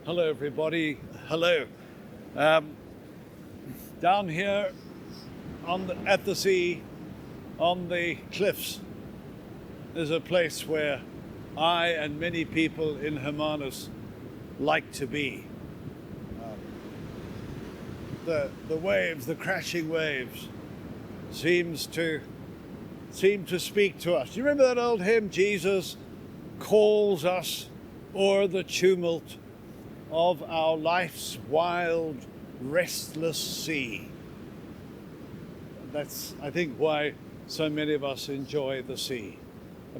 Hello, everybody. Hello. Down here at the sea, on the cliffs, is a place where I and many people in Hermanus like to be. The waves, the crashing waves, seem to speak to us. Do you remember that old hymn, Jesus calls us o'er the tumult of our life's wild, restless sea? That's, I think, why so many of us enjoy the sea,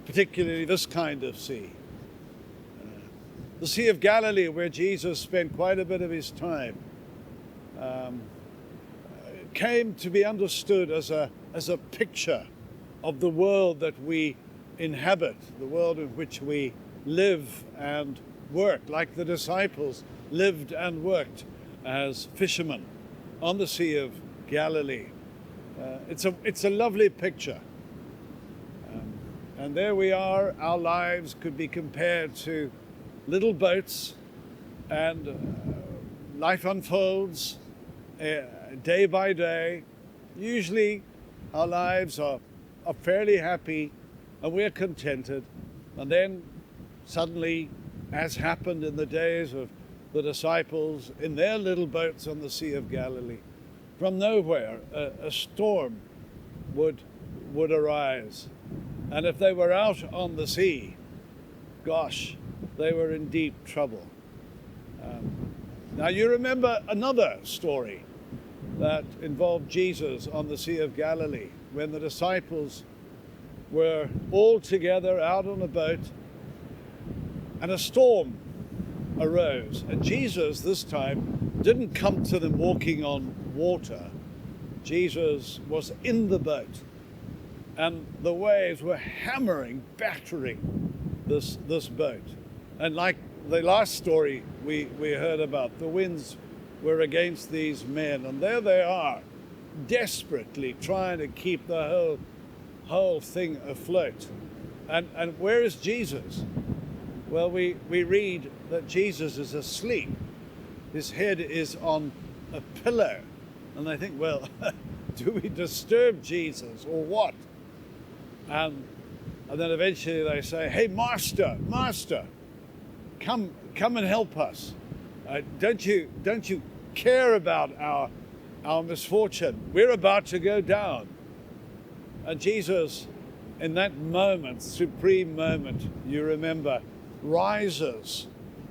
particularly this kind of sea. The Sea of Galilee, where Jesus spent quite a bit of his time, came to be understood as a picture of the world that we inhabit, the world in which we live and work, like the disciples lived and worked as fishermen on the Sea of Galilee. It's a lovely picture. And there we are. Our lives could be compared to little boats, and life unfolds day by day. Usually our lives are fairly happy and we're contented. And then suddenly, as happened in the days of the disciples in their little boats on the Sea of Galilee, from nowhere a storm would arise. And if they were out on the sea, gosh, they were in deep trouble. Now you remember another story that involved Jesus on the Sea of Galilee, when the disciples were all together out on a boat and a storm arose. And Jesus this time didn't come to them walking on water. Jesus was in the boat, and the waves were hammering, battering this boat. And like the last story we heard about, the winds were against these men, and there they are, desperately trying to keep the whole thing afloat. And where is Jesus? Well, we read that Jesus is asleep. His head is on a pillow. And they think, well, do we disturb Jesus or what? And then eventually they say, hey, Master, come and help us. Don't you care about our misfortune? We're about to go down. And Jesus, in that moment, supreme moment, you remember, rises.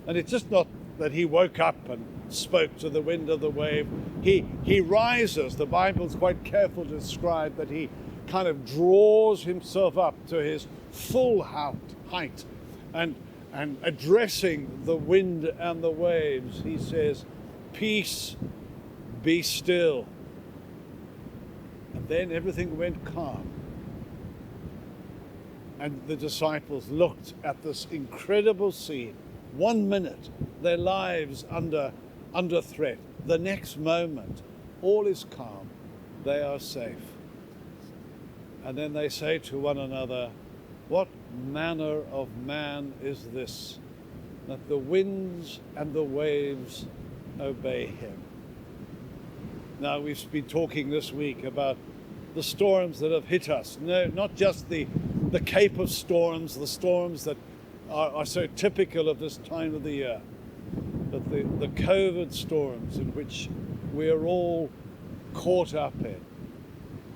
And it's just not that he woke up and spoke to the wind of the wave. He rises. The Bible's quite careful to describe that he kind of draws himself up to his full height, and addressing the wind and the waves, he says, "Peace, be still." And then everything went calm. And the disciples looked at this incredible scene. 1 minute, their lives under threat. The next moment, all is calm. They are safe. And then they say to one another, "What manner of man is this, that the winds and the waves obey him?" Now, we've been talking this week about the storms that have hit us. No, not just the Cape of storms, the storms that are so typical of this time of the year, but the COVID storms in which we are all caught up in.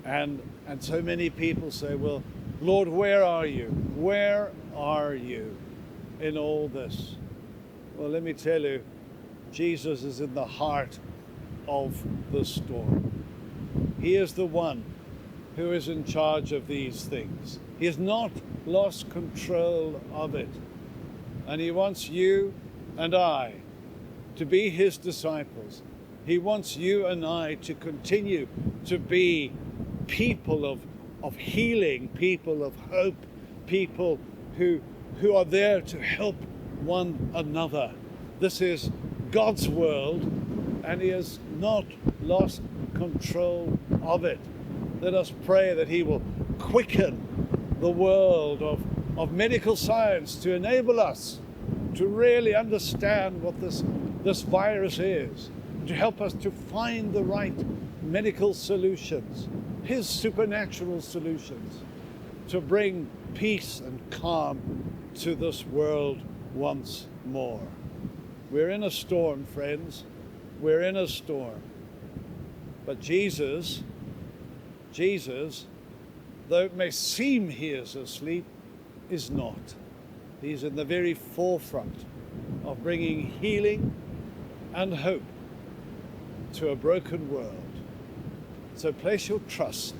And so many people say, well, Lord, where are you? Where are you in all this? Well, let me tell you, Jesus is in the heart of the storm. He is the one who is in charge of these things. He has not lost control of it. And he wants you and I to be his disciples. He wants you and I to continue to be people of healing, people of hope, people who are there to help one another. This is God's world, and he has not lost control of it. Let us pray that he will quicken the world of medical science to enable us to really understand what this this virus is, to help us to find the right medical solutions, his supernatural solutions, to bring peace and calm to this world once more. We're in a storm, friends. We're in a storm. But Jesus, though it may seem he is asleep, is not. He's in the very forefront of bringing healing and hope to a broken world. So place your trust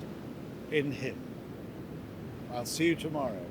in him. I'll see you tomorrow.